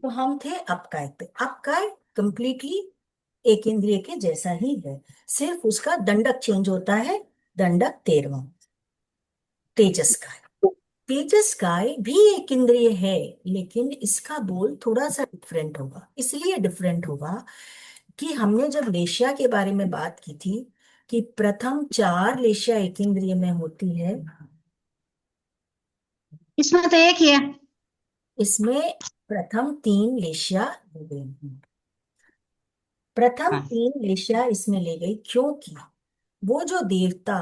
तो हम थे अपकाय पे। अपकाय कंप्लीटली एक इंद्रिय के जैसा ही है, सिर्फ उसका दंडक चेंज होता है। दंडक 13वां। तेजस काय। तेजस काय भी एक इंद्रिय है, लेकिन इसका बोल थोड़ा सा डिफरेंट होगा। इसलिए डिफरेंट होगा कि हमने जब लेशिया के बारे में बात की थी कि प्रथम 4 लेशिया एक इंद्रिय में होती है, इसमें तो एक ही है। इसमें प्रथम 3 लेशिया ले गई। प्रथम हाँ। 3 लेशिया इसमें ले गई क्योंकि वो जो देवता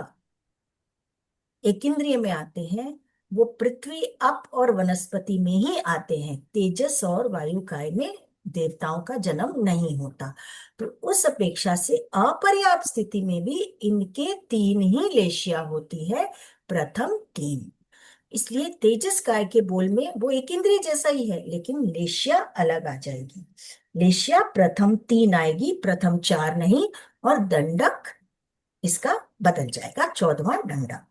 एक इंद्रिय में आते हैं, वो पृथ्वी अप और वनस्पति में ही आते हैं। तेजस और वायु काय में देवताओं का जन्म नहीं होता। तो उस अपेक्षा से अपर्याप्त स्थिति में भी इनके 3 ही लेशिया होती है, प्रथम 3। इसलिए तेजस काय के बोल में वो एक इंद्रिय जैसा ही है, लेकिन लेशिया अलग आ जाएगी। लेशिया प्रथम 3 आएगी, प्रथम 4 नहीं। और दंडक इसका बदल जाएगा, 14वां दंडक।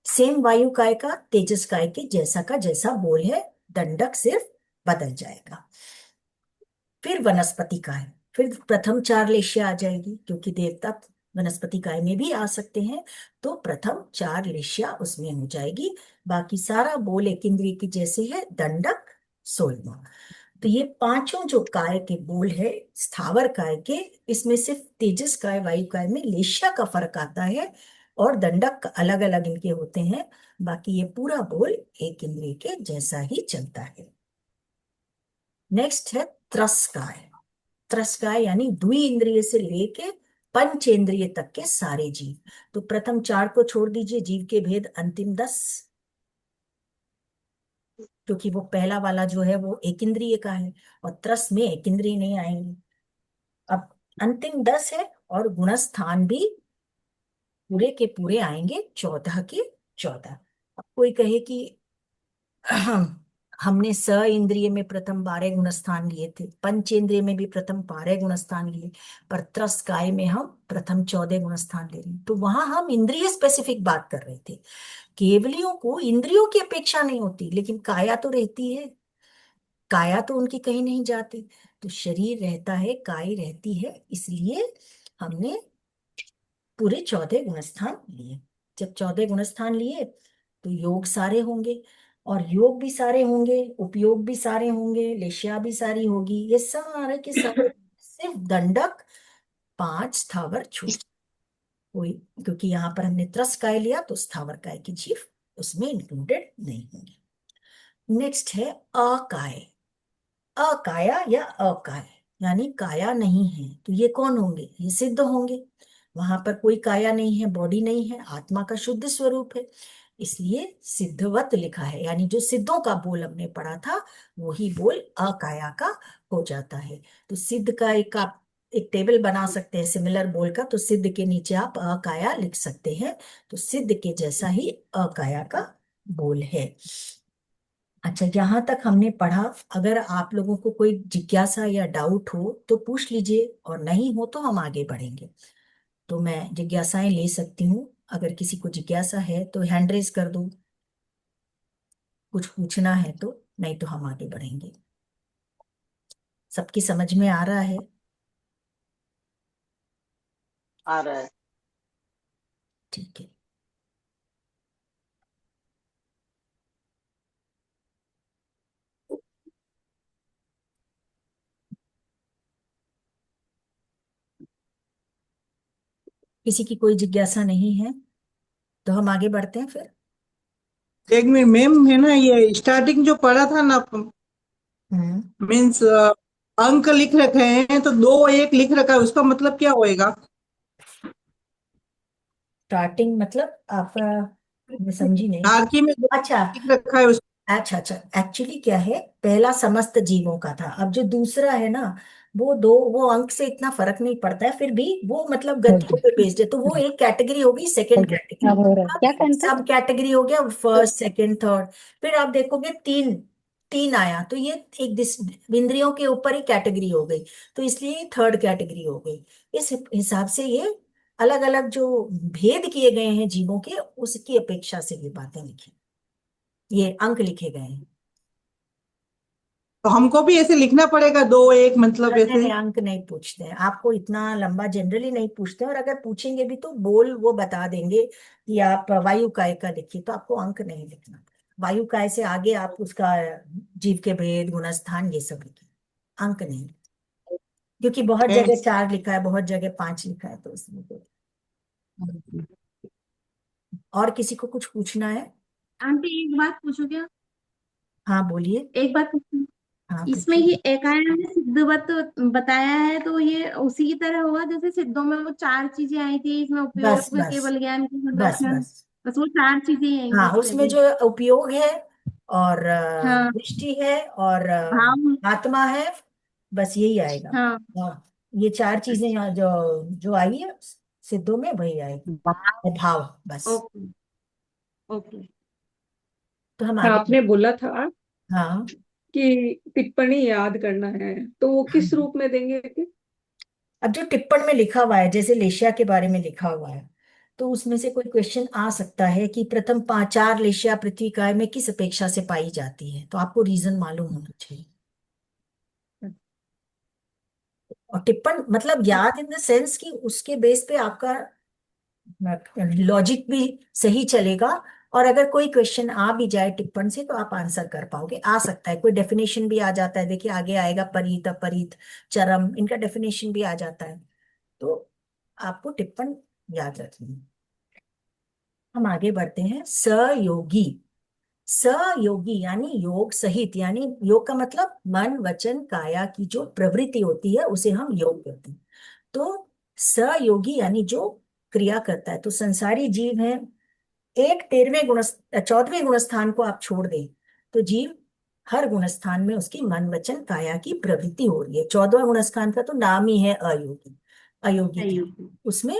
सेम वायु काय का तेजस काय के जैसा का जैसा बोल है, दंडक सिर्फ बदल जाएगा। फिर वनस्पति काय, फिर प्रथम 4 लेशिया आ जाएगी, क्योंकि देवता वनस्पति काय में भी आ सकते हैं। तो प्रथम 4 लेशिया उसमें हो जाएगी। बाकी सारा बोल एक इंद्रिय की जैसे है, दंडक 16वां। तो ये पांचों जो काय के बोल है स्थावर काय के, इसमें सिर्फ तेजस काय वायु काय में लेशिया का फर्क आता है, और दंडक अलग अलग इनके होते हैं। बाकी ये पूरा बोल एक इंद्रिय के जैसा ही चलता है। नेक्स्ट है त्रस्काय। त्रस्काय यानी द्वि इंद्रिय से लेके पंचेंद्रिय तक के सारे जीव। तो प्रथम 4 को छोड़ दीजिए, जीव के भेद अंतिम 10, क्योंकि वो पहला वाला जो है वो एक इंद्रिय का है, और त्रस में एक इंद्रिय नहीं आएंगे। अब अंतिम 10 है, और गुणस्थान भी पूरे के पूरे आएंगे, 14 के 14। अब कोई कहे कि हमने स इंद्रिय में प्रथम 12 गुणस्थान लिए थे, पंचेंद्रिय में भी प्रथम 12 गुणस्थान लिए, पर त्रस काय में हम प्रथम 14 गुणस्थान ले रहे हैं। तो वहां हम इंद्रिय स्पेसिफिक बात कर रहे थे। केवलियों को इंद्रियों की अपेक्षा नहीं होती, लेकिन काया तो रहती है। काया तो उनकी कहीं नहीं जाती। तो शरीर रहता है, काय रहती है, इसलिए हमने पूरे 14 गुणस्थान लिए। जब 14 गुणस्थान लिए, तो योग सारे होंगे, और योग भी सारे होंगे, उपयोग भी सारे होंगे, लेशिया भी सारी होगी, ये सारे के सारे। सिर्फ दंडक 5 स्थावर छूट कोई, क्योंकि यहाँ पर हमने त्रस काय लिया, तो स्थावर काय की जीव उसमें इंक्लूडेड नहीं होंगे। नेक्स्ट है अकाय। अकाया या अकाय, यानी काया नहीं है। तो ये कौन होंगे? ये सिद्ध होंगे। वहां पर कोई काया नहीं है, बॉडी नहीं है, आत्मा का शुद्ध स्वरूप है, इसलिए सिद्धवत लिखा है। यानी जो सिद्धों का बोल हमने पढ़ा था, वही बोल अकाया का हो जाता है। तो सिद्ध का एक आप एक टेबल बना सकते हैं सिमिलर बोल का, तो सिद्ध के नीचे आप अकाया लिख सकते हैं। तो सिद्ध के जैसा ही अकाया का बोल है। अच्छा, यहाँ तक हमने पढ़ा। अगर आप लोगों को कोई जिज्ञासा या डाउट हो तो पूछ लीजिए, और नहीं हो तो हम आगे बढ़ेंगे। तो मैं जिज्ञासाएं ले सकती हूँ। अगर किसी को जिज्ञासा है तो हैंड रेज कर दो, कुछ पूछना है तो। नहीं तो हम आगे बढ़ेंगे। सबकी समझ में आ रहा है? आ रहा है। ठीक है। किसी की कोई जिज्ञासा नहीं है तो हम आगे बढ़ते हैं फिर। एक मिनट मैम, है ना, ये स्टार्टिंग जो पढ़ा था ना, हम्म। मीन्स अंक लिख रखे हैं तो 2 1 लिख रखा है, उसका मतलब क्या होएगा? स्टार्टिंग मतलब आप मैं समझी नहीं। हालांकि में 2 अच्छा, लिख रखा है उस। अच्छा, अच्छा। एक्चुअली क्या है, पहला समस्त जीवों का था। अब जो दूसरा है ना, वो दो, वो अंक से इतना फर्क नहीं पड़ता है, फिर भी वो मतलब गतियों पे बेस्ड है। तो वो एक कैटेगरी होगी, सेकंड कैटेगरी। अब हो रहा है क्या करता सब कैटेगरी हो गया, फर्स्ट सेकंड थर्ड। फिर आप देखोगे तीन, तीन आया, तो ये एक इंद्रियों के ऊपर ही कैटेगरी हो गई, तो इसलिए थर्ड कैटेगरी हो गई। इस हिसाब से ये अलग अलग जो भेद किए गए हैं जीवों के, उसकी अपेक्षा से ये बातें लिखी, ये अंक लिखे गए हैं। तो हमको भी ऐसे लिखना पड़ेगा, दो एक मतलब नहीं ऐसे? नहीं, अंक नहीं पूछते हैं आपको, इतना लंबा जनरली नहीं पूछते हैं, और अगर पूछेंगे भी तो बोल वो बता देंगे कि आप वायु काय का लिखिए, तो आपको अंक नहीं लिखना पड़ेगा। वायु काय से आगे आप उसका जीव के भेद, गुणस्थान, ये सब लिखिए, अंक नहीं। क्योंकि बहुत है। जगह 4 लिखा है, बहुत जगह 5 लिखा है, तो इसमें तो। और किसी को कुछ पूछना है? आंटी एक बात पूछो क्या? हाँ बोलिए। एक बात पूछो। हाँ इसमें पूछिए। ये एकायन में सिद्धवत बताया है, तो ये उसी की तरह होगा जैसे सिद्धों में वो चार चीजें आई थी, इसमें बस उपयोग, बस केवल ज्ञान की बस दर्शन। बस। बस वो चार चीजें ही आएंगी हाँ, उसमें उसमें भी। जो उपयोग है, और हाँ। दृष्टि है, और भाव। आत्मा है, बस यही आएगा। हाँ। हाँ, ये 4 चीजें यहाँ जो जो आई है सिद्धों में, वही आएगी। भाव। और भाव, बस। ओके। ओके। तो हम हाँ, आगे। आपने बोला था हाँ कि टिप्पणी याद करना है, तो वो किस हाँ। रूप में देंगे कि? अब जो टिप्पण में लिखा हुआ है, जैसे लेशिया के बारे में लिखा हुआ है, तो उसमें से कोई क्वेश्चन आ सकता है कि प्रथम 4 लेशिया पृथ्वी काय में किस अपेक्षा से पाई जाती है, तो आपको रीजन मालूम होना चाहिए। और टिप्पण मतलब याद इन द सेंस कि उसके बेस पे आपका लॉजिक भी सही चलेगा, और अगर कोई क्वेश्चन आ भी जाए टिप्पण से, तो आप आंसर कर पाओगे। आ सकता है कोई डेफिनेशन भी आ जाता है, देखिए आगे आएगा परीत, अपरीत, चरम, इनका डेफिनेशन भी आ जाता है, तो आपको टिप्पण याद रखनी है। हम आगे बढ़ते हैं। सहयोगी। सहयोगी यानी योग सहित, यानी योग का मतलब मन वचन काया की जो प्रवृत्ति होती है, उसे हम योग कहते हैं। तो सहयोगी यानी जो क्रिया करता है, तो संसारी जीव है, एक 14वें गुणस्थान को आप छोड़ दें, तो जीव हर गुणस्थान में उसकी मन वचन काया की प्रवृत्ति हो रही है। 14वां गुणस्थान का तो नाम ही है अयोगी, अयोगी सही क्रिया। होगी। उसमें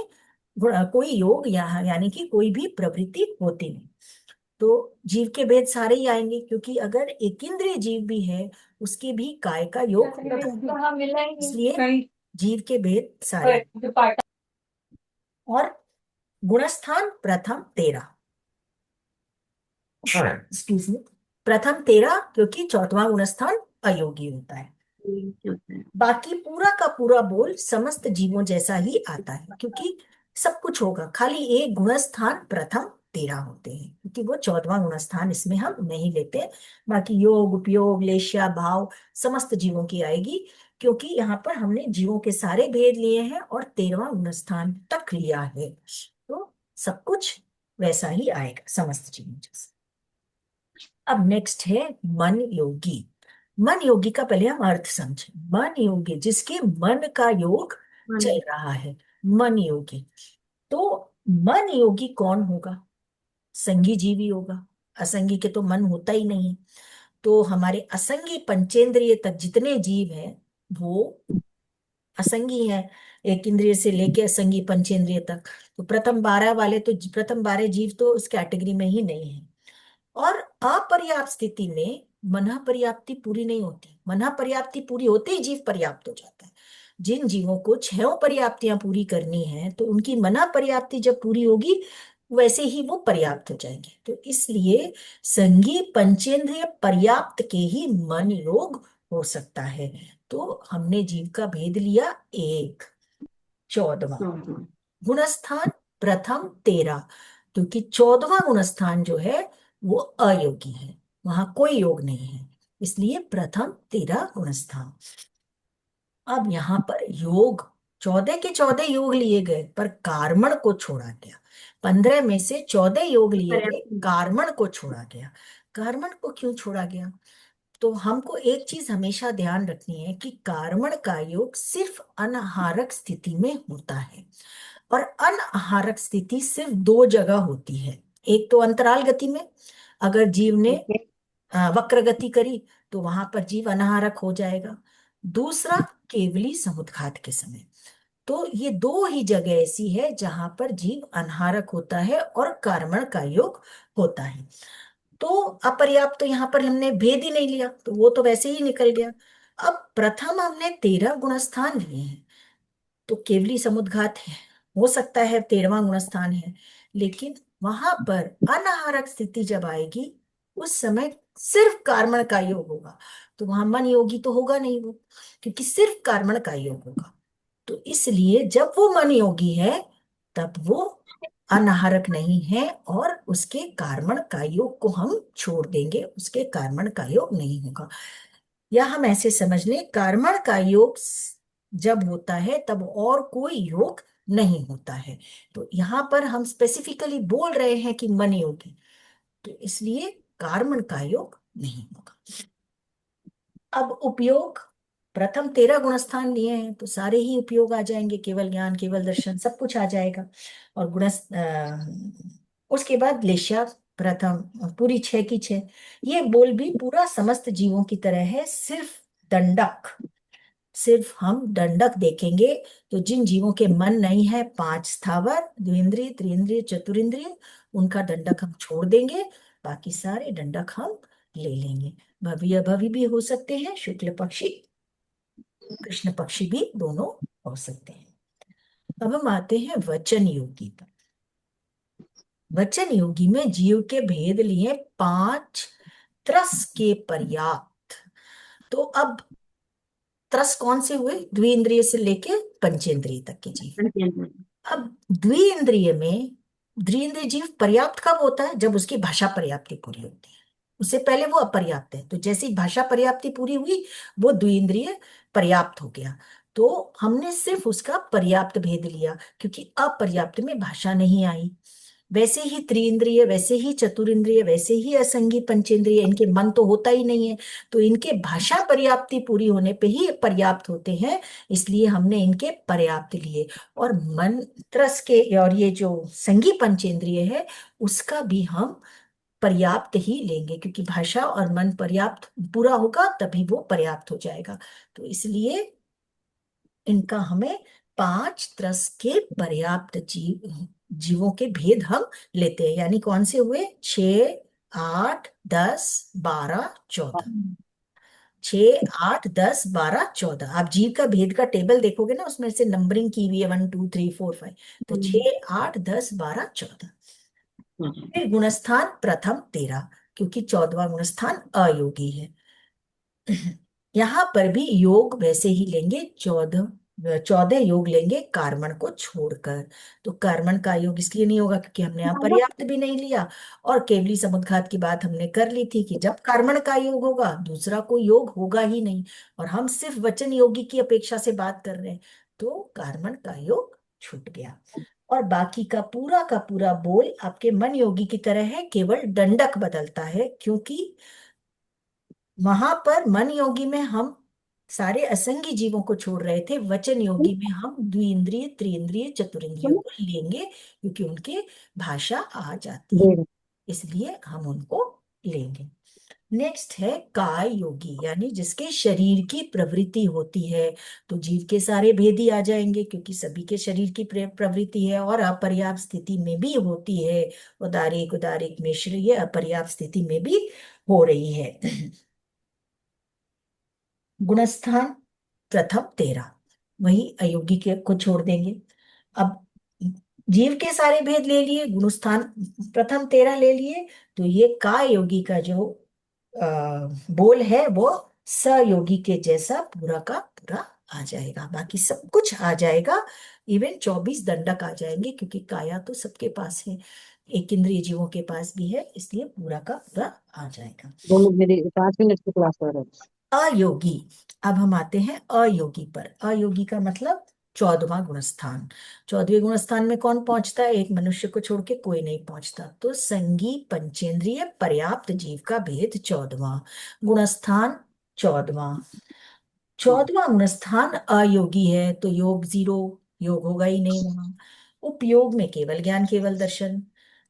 कोई योग यानी कि कोई भी प्रवृत्ति होती नहीं। तो जीव के भेद सारे ही आएंगे, क्योंकि अगर एक इंद्रिय जीव भी है, उसके भी काय का योग होता है, इसलिए कहीं जीव के भेद सारे। और गुणस्थान प्रथम 13, एक्सक्यूज मी, प्रथम 13, क्योंकि 14वां गुणस्थान अयोगी होता है। ठीक होता है। बाकी पूरा का पूरा बोल समस्त जीवों जैसा ही आता है, क्योंकि सब कुछ होगा, खाली एक गुणस्थान प्रथम 13 होते हैं, क्योंकि वो 14वां गुणस्थान इसमें हम नहीं लेते। बाकी योग, उपयोग, लेश्या, भाव समस्त जीवों की आएगी, क्योंकि यहाँ पर हमने जीवों के सारे भेद लिए हैं और 13वां गुणस्थान तक लिया है, तो सब कुछ वैसा ही आएगा समस्त जीवों जैसा। अब नेक्स्ट है मन योगी। मन योगी का पहले हम अर्थ समझें। मन योगी जिसके मन का योग चल हाँ। रहा है, मन योगी। तो मन योगी कौन होगा? संगी जीवी होगा, असंगी के तो मन होता ही नहीं है। तो हमारे असंगी पंचेंद्रिय तक जितने जीव हैं, वो असंगी है, एक इंद्रिय से लेके असंगी पंचेंद्रिय तक। तो प्रथम 12 वाले, तो प्रथम 12 जीव तो उस कैटेगरी में ही नहीं है। और अपर्याप्त स्थिति में मना पर्याप्ति पूरी नहीं होती, मना पर्याप्ति पूरी होते ही जीव पर्याप्त हो जाता है। जिन जीवों को 6 पर्याप्तियां पूरी करनी है, तो उनकी मना पर्याप्ति जब पूरी होगी, वैसे ही वो पर्याप्त हो जाएंगे। तो इसलिए संगी पंचेंद्रिय पर्याप्त के ही मन योग हो सकता है। तो हमने जीव का भेद लिया एक। 14वां गुणस्थान प्रथम 13, क्योंकि 14वां गुणस्थान जो है वो अयोगी है, वहां कोई योग नहीं है, इसलिए प्रथम 13 गुणस्थान। अब यहाँ पर योग 14 के 14 योग लिए गए, पर कार्मण को छोड़ा गया। 15 में से 14 योग लिए गए, पर्याप्त। कार्मण को छोड़ा गया। कार्मण को क्यों छोड़ा गया? तो हमको एक चीज हमेशा ध्यान रखनी है कि कार्मण का योग सिर्फ अनाहारक स्थिति में होता है, और अनाहारक स्थिति सिर्फ 2 जगह होती है। एक तो अंतराल गति में, अगर जीव ने वक्र गति करी, तो वहां पर जीव अनाहारक हो जाएगा। दूसरा, केवली समुद्घात के समय। तो ये 2 ही जगह ऐसी है जहां पर जीव अनाहारक होता है और कार्मण का योग होता है। तो अपर्याप्त, तो यहाँ पर हमने भेद ही नहीं लिया, तो वो तो वैसे ही निकल गया। अब प्रथम हमने 13 गुणस्थान लिए हैं, तो केवली समुद्घात है, हो सकता है 13वां गुणस्थान है, लेकिन वहां पर अनाहरक स्थिति जब आएगी उस समय सिर्फ कार्बन का योग होगा। तो वहां मन योगी तो होगा नहीं वो, क्योंकि सिर्फ कार्बन का योग होगा। तो इसलिए जब वो मन योगी है तब वो अनाहरक नहीं है, और उसके कार्बन का योग को हम छोड़ देंगे, उसके कार्बन का योग नहीं होगा। या हम ऐसे समझ लें, कार्बन का योग जब होता है तब और कोई योग नहीं होता है। तो यहाँ पर हम स्पेसिफिकली बोल रहे हैं कि मन योगी, तो इसलिए कार्बन का योग नहीं होगा। अब उपयोग, प्रथम 13 गुणस्थान लिए हैं तो सारे ही उपयोग आ जाएंगे, केवल ज्ञान, केवल दर्शन, सब कुछ आ जाएगा। और उसके बाद लेशा प्रथम, पूरी 6 की 6। ये बोल भी पूरा समस्त जीवों की तरह है, सिर्फ दंडक, सिर्फ हम दंडक देखेंगे। तो जिन जीवों के मन नहीं है, 5 स्थावर, द्विंद्रिय, त्रिंद्रिय, चतुरिंद्रिय, उनका दंडक हम छोड़ देंगे, बाकी सारे दंडक हम ले लेंगे। भवी अभवी भी हो सकते हैं, शुक्ल पक्षी कृष्ण पक्षी भी दोनों हो सकते हैं। अब हम आते हैं वचन योगी पर। वचन योगी में जीव के भेद लिए 5 त्रस के पर्याप्त। तो अब त्रस कौन से हुए? द्विइंद्रिय से लेके पंचेंद्रिय तक के जीव। अब द्विइंद्रिय में द्विइंद्रिय जीव पर्याप्त कब होता है? जब उसकी भाषा पर्याप्ति पूरी होती है। उससे पहले वो अपर्याप्त है। तो जैसे ही भाषा पर्याप्ति पूरी हुई वो द्विइंद्रिय पर्याप्त हो गया। तो हमने सिर्फ उसका पर्याप्त भेद लिया, क्योंकि अपर्याप्त में भाषा नहीं आई। वैसे ही त्रिइंद्रिय, वैसे ही चतुरिंद्रिय, वैसे ही असंगी पंचेंद्रिय, इनके मन तो होता ही नहीं है, तो इनके भाषा पर्याप्ति पूरी होने पे ही पर्याप्त होते हैं, इसलिए हमने इनके पर्याप्त लिए। और मन त्रस के, और ये जो संगी पंचेंद्रिय है उसका भी हम पर्याप्त ही लेंगे, क्योंकि भाषा और मन पर्याप्त पूरा होगा तभी वो पर्याप्त हो जाएगा। तो इसलिए इनका हमें 5 त्रस के पर्याप्त जीवों के भेद हम लेते हैं। यानी कौन से हुए? 6, 8, 10, 12, 14। 6, 8, 10, 12, 14। आप जीव का भेद का टेबल देखोगे ना, उसमें से नंबरिंग की हुई है 1, 2, 3, 4, 5। तो 6, 8, 10, 12, 14। फिर गुणस्थान प्रथम 13, क्योंकि 14वां गुणस्थान अयोगी है। यहां पर भी योग वैसे ही लेंगे, 14 योग लेंगे कार्बन को छोड़कर। तो कार्बन का योग इसलिए नहीं होगा क्योंकि हमने यहाँ पर्याप्त भी नहीं लिया, और केवली समुद्घात की बात हमने कर ली थी कि जब कार्बन का योग होगा दूसरा कोई योग होगा ही नहीं, और हम सिर्फ वचन योगी की अपेक्षा से बात कर रहे हैं, तो कार्बन का योग छूट गया। और बाकी का पूरा बोल आपके मन योगी की तरह है, केवल दंडक बदलता है, क्योंकि वहां पर मन योगी में हम सारे असंगी जीवों को छोड़ रहे थे, वचन योगी में हम द्विइंद्रिय, त्रिइंद्रिय, चतुरिंद्रियों को लेंगे, क्योंकि उनके भाषा आ जाती है, इसलिए हम उनको लेंगे। नेक्स्ट है काय योगी, यानी जिसके शरीर की प्रवृत्ति होती है। तो जीव के सारे भेद ही आ जाएंगे, क्योंकि सभी के शरीर की प्रवृत्ति है, और अपर्याप्त स्थिति में भी होती है। उदारिक उदारिक मिश्र, ये अपर्याप्त स्थिति में भी हो रही है। गुणस्थान प्रथम 13, वही अयोगी के को छोड़ देंगे। अब जीव के सारे भेद ले लिए, गुणस्थान प्रथम 13 ले लिए, तो ये का योगी का जो बोल है वो सयोगी के जैसा पूरा का पूरा आ जाएगा, बाकी सब कुछ आ जाएगा। इवन 24 दंडक आ जाएंगे, क्योंकि काया तो सबके पास है, एक इंद्रिय जीवों के पास भी है, इसलिए पूरा का पूरा आ जाएगा। 5 मिनट की क्लास हो रही है। अयोगी। अब हम आते हैं अयोगी पर। अयोगी का मतलब 14वां गुणस्थान। 14वें गुणस्थान में कौन पहुंचता है? एक मनुष्य को छोड़ के कोई नहीं पहुंचता। तो संगी पंचेंद्रिय पर्याप्त जीव का भेद 14वां गुणस्थान। 14वां गुणस्थान अयोगी है, तो योग 0, योग होगा ही नहीं वहां। उपयोग में केवल ज्ञान, केवल दर्शन।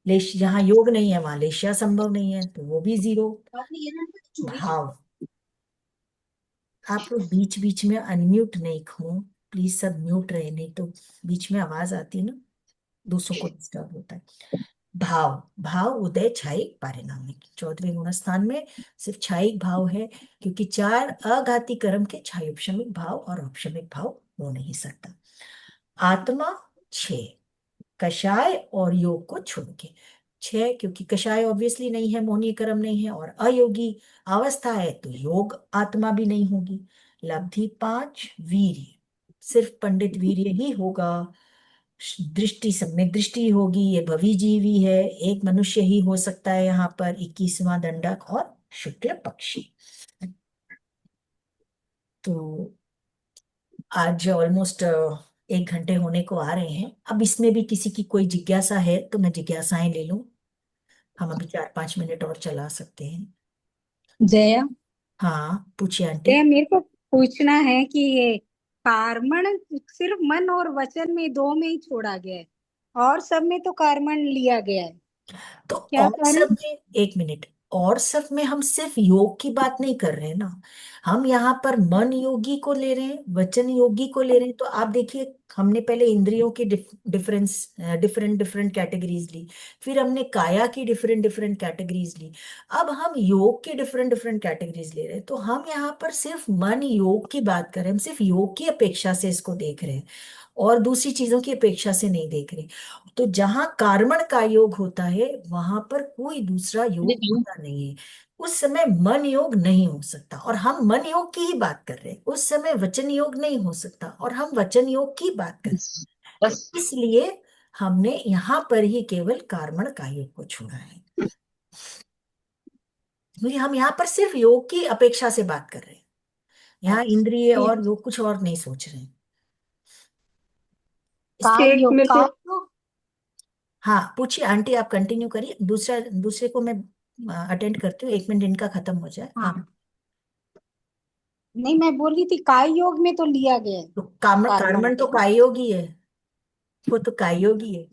लेश, जहाँ योग नहीं है वहां लेशा संभव नहीं है, तो वो भी 0। भाव, आप लोग बीच बीच में अनम्यूट नहीं हो, प्लीज सब म्यूट रहे, नहीं तो बीच में आवाज आती है ना, दूसरों को डिस्टर्ब होता है। भाव, भाव उदय छायिक पारिणामिक। 14वें गुणस्थान में सिर्फ छायिक भाव है, क्योंकि 4 अघाती कर्म के छायोपशमिक भाव और औपशमिक भाव हो नहीं सकता। आत्मा 6, कषाय और योग को छोड़ के। 6, क्योंकि कषाय ऑब्वियसली नहीं है, मोहनीय कर्म नहीं है, और अयोगी अवस्था है तो योग आत्मा भी नहीं होगी। लब्धि 5, वीर्य, सिर्फ पंडित वीर्य ही होगा। दृष्टि, सम्यक दृष्टि होगी, ये भवी जीवी है, एक मनुष्य ही हो सकता है यहाँ पर, 21वां दंडक और शुक्ल पक्षी। तो आज ऑलमोस्ट 1 घंटे होने को आ रहे हैं। अब इसमें भी किसी की कोई जिज्ञासा है तो मैं जिज्ञासाएं ले लूं। हम अभी 4-5 मिनट और चला सकते हैं। जया, हाँ पूछिए आंटी। जया मेरे को पूछना है कि ये कार्बन सिर्फ मन और वचन में दो में ही छोड़ा गया है और सब में तो कार्बन लिया गया है, तो क्या और कारण? सब में, एक मिनट, और सब में हम सिर्फ योग की बात नहीं कर रहे हैं ना। हम यहाँ पर मन योगी को ले रहे हैं, वचन योगी को ले रहे हैं। तो आप देखिए, हमने पहले इंद्रियों की डिफरेंट डिफरेंट कैटेगरीज ली, फिर हमने काया की डिफरेंट डिफरेंट कैटेगरीज ली, अब हम योग की डिफरेंट डिफरेंट कैटेगरीज ले रहे हैं। तो हम यहाँ पर सिर्फ मन योग की बात कर रहे हैं, हम सिर्फ योग की अपेक्षा से इसको देख रहे हैं और दूसरी चीजों की अपेक्षा से नहीं देख रहे। तो जहां कार्बन का योग होता है वहां पर कोई दूसरा योग होता नहीं है। उस समय मन योग नहीं हो सकता और हम मन योग की ही बात कर रहे हैं। उस समय वचन योग नहीं हो सकता और हम वचन योग की बात कर रहे हैं। तो इसलिए हमने यहाँ पर ही केवल कार्बन का योग को छोड़ा है, क्योंकि हम यहाँ पर सिर्फ योग की अपेक्षा से बात कर रहे हैं। यहाँ इंद्रिय ठीक। और योग कुछ और नहीं सोच रहे हैं। काय एक योग, मेरे काय को योग। हाँ पूछिए आंटी, आप कंटिन्यू करिए। दूसरे को मैं अटेंड करती हूँ, 1 मिनट इनका खत्म हो जाए। हाँ, हाँ, नहीं मैं बोल रही थी काय योग में तो लिया गया है तो कार्बन, कार्बन कार्बन तो को। कायोगी है, वो तो कायोगी है,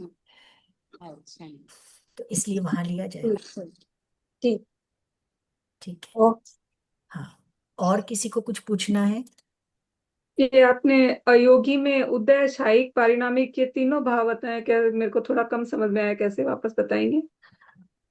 अच्छा, तो इसलिए वहां लिया जाएगा। ठीक है, ठीक। ठीक है। ओके। हाँ, और किसी को कुछ पूछना है? ये आपने अयोगी में उदय, शायिक, पारिणामिक, ये तीनों भाव बताए क्या? मेरे को थोड़ा कम समझ में आया, कैसे वापस बताएंगे?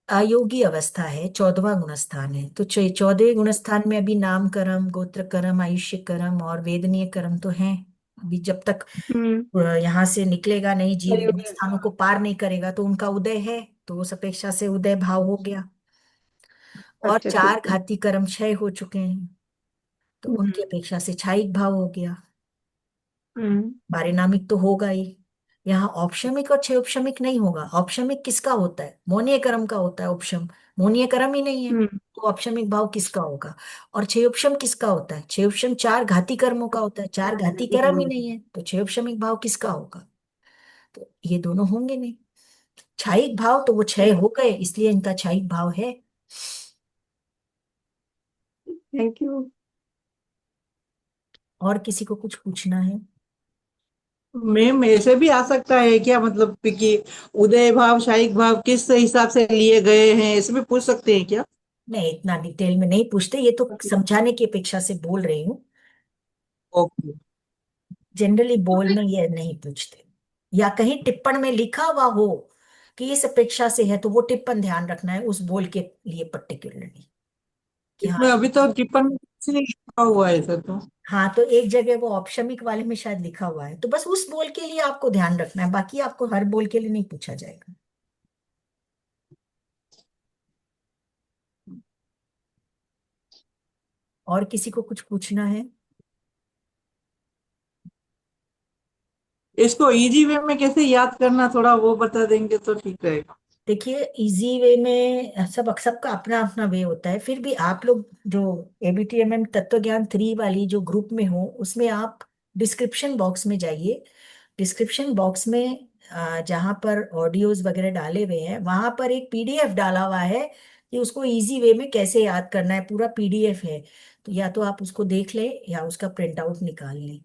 अयोगी अवस्था है, 14वां गुणस्थान है। तो 14वें गुणस्थान में अभी नाम कर्म, गोत्र कर्म, आयुष्य कर्म और वेदनीय कर्म तो हैं। अभी जब तक हम्म। यहाँ से निकलेगा नहीं, जीव अयोगी, गुणस्थानों हाँ। को पार नहीं करेगा, तो उनका उदय है, तो उस अपेक्षा से उदय भाव हो गया। और अच्छा, ठीक 4 है। घाती कर्म क्षय हो चुके हैं, तो हम्म। उनकी अपेक्षा से क्षयिक भाव हो गया। हम्म। पारिणामिक तो होगा ही। यहाँ औपशमिक और क्षय उपशमिक नहीं होगा। औपशमिक किसका होता है? मोनीय कर्म का होता है औपशम। मोनीय कर्म ही नहीं है, हम्म। तो औपशमिक भाव किसका होगा? और क्षय उपशम किसका होता है? क्षय उपशम 4 घाती कर्मों का होता है, 4 घाती कर्म ही नहीं है, तो क्षय उपशमिक भाव किसका होगा? तो ये दोनों होंगे नहीं। क्षयिक भाव तो वो क्षय हो गए, इसलिए इनका क्षयिक भाव है। Thank you. और किसी को कुछ पूछना है? मैम ऐसे भी आ सकता है क्या, मतलब कि उदय भाव शायिक भाव किस हिसाब से लिए गए हैं, ऐसे भी पूछ सकते हैं क्या? नहीं, इतना डिटेल में नहीं पूछते, ये तो समझाने की अपेक्षा से बोल रही हूँ। ओके। जनरली बोल में ये नहीं पूछते, या कहीं टिप्पण में लिखा हुआ हो कि इस अपेक्षा से है, तो वो टिप्पण ध्यान रखना है उस बोल के लिए पर्टिकुलरली, कि हाँ। इसमें अभी तो टिप्पणी कुछ नहीं लिखा हुआ है सर तो। हाँ, तो एक जगह वो औपशमिक वाले में शायद लिखा हुआ है, तो बस उस बोल के लिए आपको ध्यान रखना है, बाकी आपको हर बोल के लिए नहीं पूछा जाएगा। और किसी को कुछ पूछना है? इसको इजी वे में कैसे याद करना, थोड़ा वो बता देंगे तो ठीक रहेगा। देखिए, इजी वे में सबका अपना अपना वे होता है। फिर भी आप लोग जो एबीटीएमएम तत्व ज्ञान 3 वाली जो ग्रुप में हो, उसमें आप डिस्क्रिप्शन बॉक्स में जाइए। डिस्क्रिप्शन बॉक्स में जहाँ पर ऑडियोज वगैरह डाले हुए हैं, वहां पर एक पीडीएफ डाला हुआ है कि उसको इजी वे में कैसे याद करना है, पूरा पीडीएफ है। तो या तो आप उसको देख लें या उसका प्रिंट आउट निकाल लें।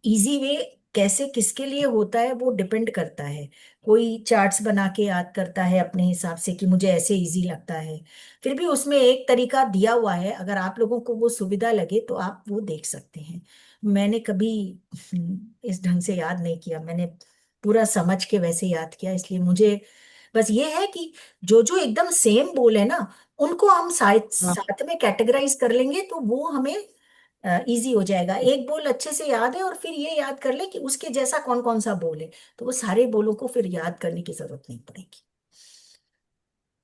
इजी वे कैसे किसके लिए होता है वो डिपेंड करता है। कोई चार्ट्स बना के याद करता है अपने हिसाब से कि मुझे ऐसे इजी लगता है। फिर भी उसमें एक तरीका दिया हुआ है, अगर आप लोगों को वो सुविधा लगे तो आप वो देख सकते हैं। मैंने कभी इस ढंग से याद नहीं किया, मैंने पूरा समझ के वैसे याद किया, इसलिए मुझे बस ये है कि जो जो एकदम सेम बोल है ना, उनको हम साथ हाँ। साथ में कैटेगराइज कर लेंगे तो वो हमें इजी हो जाएगा। एक बोल अच्छे से याद है और फिर ये याद कर ले कि उसके जैसा कौन कौन सा बोल है, तो वो सारे बोलों को फिर याद करने की जरूरत नहीं पड़ेगी।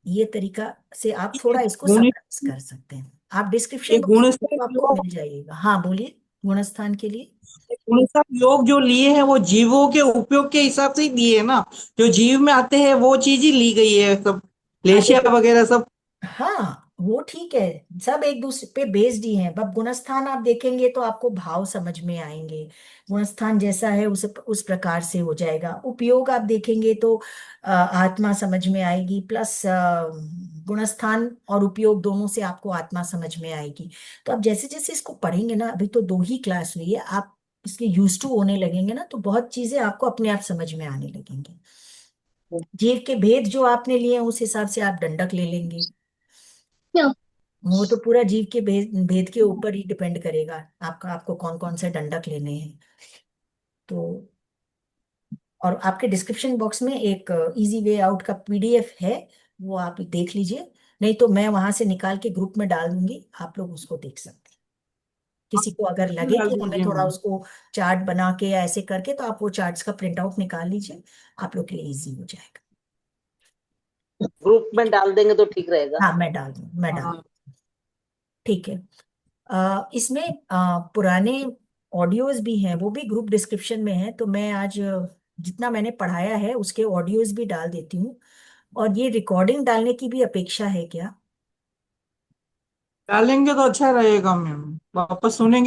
ये तरीका से आप थोड़ा इसको गुण समराइज कर सकते हैं। आप ये डिस्क्रिप्शन बॉक्स में गुणस्थान तो आपको योग मिल जाइएगा। हाँ बोलिए, गुणस्थान के लिए। गुणस्थान योग जो लिए हैं वो जीवों के उपयोग के हिसाब से ही दिए है ना, जो जीव में आते हैं वो चीज ही ली गई है, सब हाँ लेशिया देखो, वगैरह सब। हाँ वो ठीक है, सब एक दूसरे पे बेस्ड ही हैं। अब गुणस्थान आप देखेंगे तो आपको भाव समझ में आएंगे, गुणस्थान जैसा है उस प्रकार से हो जाएगा। उपयोग आप देखेंगे तो आत्मा समझ में आएगी, प्लस गुणस्थान और उपयोग दोनों से आपको आत्मा समझ में आएगी। तो आप जैसे जैसे इसको पढ़ेंगे ना, अभी तो 2 ही क्लास हुई है, आप इसके यूज टू होने लगेंगे ना, तो बहुत चीजें आपको अपने आप समझ में आने लगेंगी। जीव के भेद जो आपने लिए हैं, उस हिसाब से आप दंडक ले लेंगे। वो तो पूरा जीव के भेद भेद के ऊपर ही डिपेंड करेगा आपका, आपको कौन कौन से दंडक लेने हैं। तो और आपके डिस्क्रिप्शन बॉक्स में एक इजी वे आउट का पीडीएफ है, वो आप देख लीजिए, नहीं तो मैं वहां से निकाल के ग्रुप में डाल दूंगी, आप लोग उसको देख सकते हैं। किसी को अगर लगे डाल कि हमें दीजिए थोड़ा मैम। उसको चार्ट बना के या ऐसे करके, तो आप वो चार्ट्स का प्रिंट आउट निकाल लीजिए, आप लोग के लिए इजी हो जाएगा। ग्रुप में डाल देंगे तो ठीक रहेगा। हाँ मैं डाल दूँ, मैं डाल, हाँ, ठीक है। इसमें पुराने ऑडियोज भी हैं, वो भी ग्रुप डिस्क्रिप्शन में है, तो मैं आज जितना मैंने पढ़ाया है उसके ऑडियोज भी डाल देती हूँ। और ये रिकॉर्डिंग डालने की भी अपेक्षा है क्या? डालेंगे तो अच्छा रहेगा मैम, वापस सुनेंगे